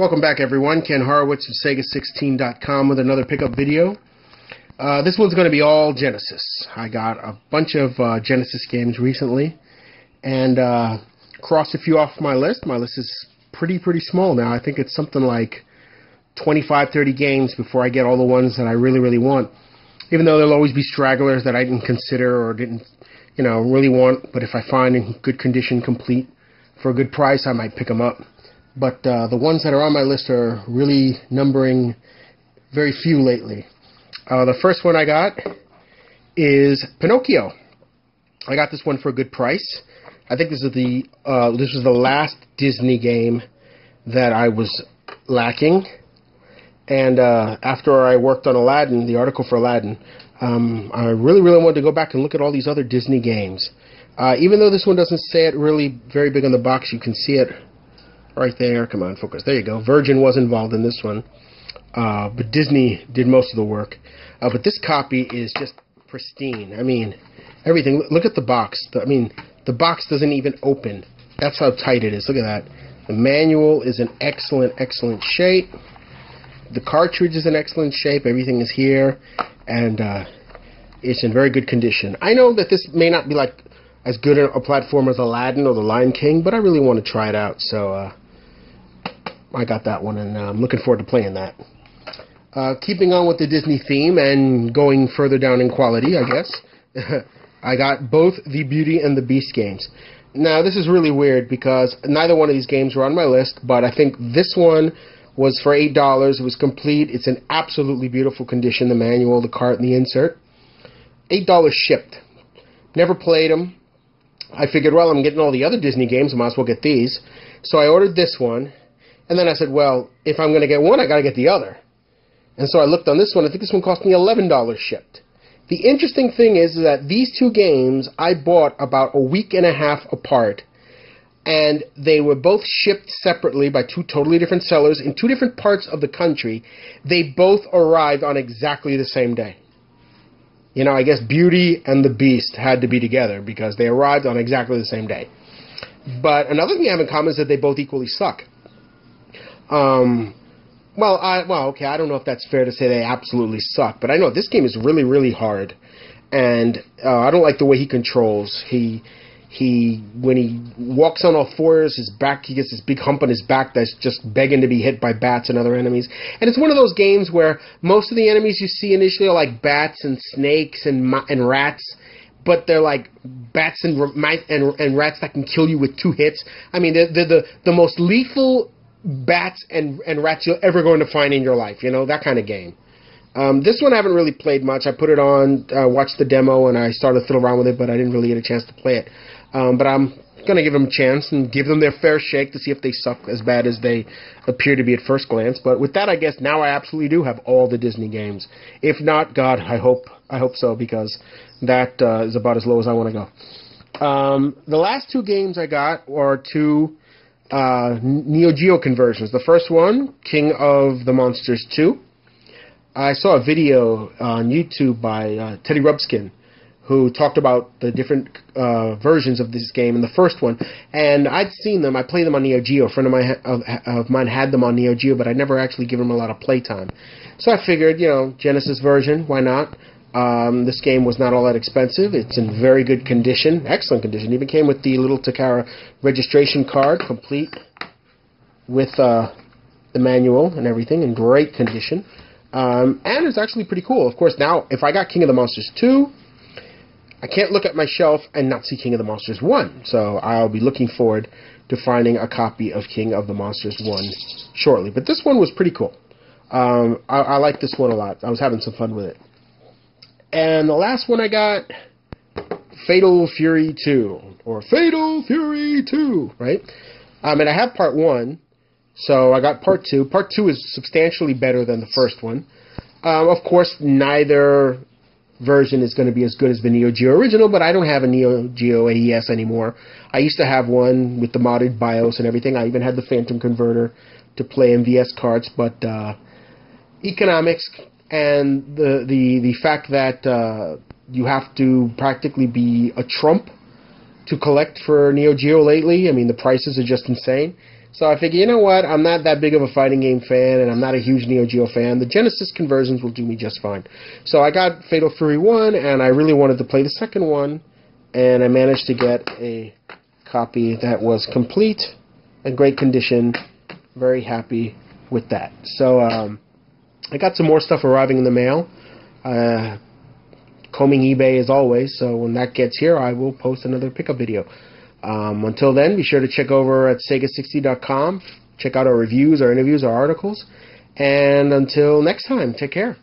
Welcome back, everyone. Ken Horowitz of Sega16.com with another pickup video. This one's going to be all Genesis. I got a bunch of Genesis games recently and crossed a few off my list. My list is pretty small now. I think it's something like 25-30 games before I get all the ones that I really want. Even though there'll always be stragglers that I didn't consider or didn't, really want. But if I find in good condition, complete, for a good price, I might pick them up. But the ones that are on my list are really numbering very few lately. The first one I got is Pinocchio. I got this one for a good price. I think this was the last Disney game that I was lacking. And after I worked on Aladdin, the article for Aladdin, I really wanted to go back and look at all these other Disney games. Even though this one doesn't say it really very big on the box, you can see it right there. Come on, focus. There you go. Virgin was involved in this one. But Disney did most of the work. But this copy is just pristine. I mean, everything. Look at the box. The box doesn't even open. That's how tight it is. Look at that. The manual is in excellent shape. The cartridge is in excellent shape. Everything is here. And it's in very good condition. I know that this may not be like as good a platform as Aladdin or The Lion King, but I really want to try it out. So I got that one, and I'm looking forward to playing that. Keeping on with the Disney theme and going further down in quality, I guess, I got both the Beauty and the Beast games. Now, this is really weird because neither one of these games were on my list, but I think this one was for $8. It was complete. It's in absolutely beautiful condition, the manual, the cart, and the insert. $8 shipped. Never played them. I figured, well, I'm getting all the other Disney games, I might as well get these. So I ordered this one, and then I said, well, if I'm going to get one, I got to get the other. And so I looked on this one. I think this one cost me $11 shipped. The interesting thing is that these two games I bought about a week and a half apart, and they were both shipped separately by two totally different sellers in two different parts of the country. They both arrived on exactly the same day. I guess Beauty and the Beast had to be together because they arrived on exactly the same day. But another thing they have in common is that they both equally suck. Okay, I don't know if that's fair to say they absolutely suck, but I know this game is really hard, and I don't like the way he controls. When he walks on all fours, he gets this big hump on his back that's just begging to be hit by bats and other enemies. And it's one of those games where most of the enemies you see initially are like bats and snakes and rats, but they're like bats and rats that can kill you with 2 hits. I mean, they're the most lethal bats and rats you're ever going to find in your life, that kind of game. This one I haven't really played much. I put it on, watched the demo, and I started to fiddle around with it, but I didn't really get a chance to play it. But I'm going to give them a chance and give them their fair shake to see if they suck as bad as they appear to be at first glance. But with that, I guess now I absolutely do have all the Disney games. If not, God, I hope so, because that is about as low as I want to go. The last 2 games I got are 2 Neo Geo conversions. The first one, King of the Monsters 2. I saw a video on YouTube by Teddy Rubskin, who talked about the different versions of this game in the first one, and I'd seen them. I played them on Neo Geo. A friend of mine had them on Neo Geo, but I'd never actually given them a lot of playtime. So I figured, Genesis version, why not? This game was not all that expensive. It's in very good condition, excellent condition. It even came with the little Takara registration card, complete with the manual and everything, in great condition. And it's actually pretty cool. Of course, now, if I got King of the Monsters 2, I can't look at my shelf and not see King of the Monsters 1. So I'll be looking forward to finding a copy of King of the Monsters 1 shortly. But this one was pretty cool. I like this one a lot. I was having some fun with it. And the last one I got, Fatal Fury 2. Or Fatal Fury 2, right? And I have Part 1. So I got Part 2. Part 2 is substantially better than the first one. Of course, neither version is going to be as good as the Neo Geo original, but I don't have a Neo Geo AES anymore. I used to have one with the modded BIOS and everything. I even had the Phantom converter to play MVS cards, but economics and the fact that you have to practically be a trump to collect for Neo Geo lately. I mean, the prices are just insane. So I figure, you know what, I'm not that big of a fighting game fan, and I'm not a huge Neo Geo fan. The Genesis conversions will do me just fine. So I got Fatal Fury 1, and I really wanted to play the second one, and I managed to get a copy that was complete, in great condition. Very happy with that. So I got some more stuff arriving in the mail. Combing eBay as always, so when that gets here, I will post another pickup video. Until then, be sure to check over at Sega60.com. Check out our reviews, our interviews, our articles. And until next time, take care.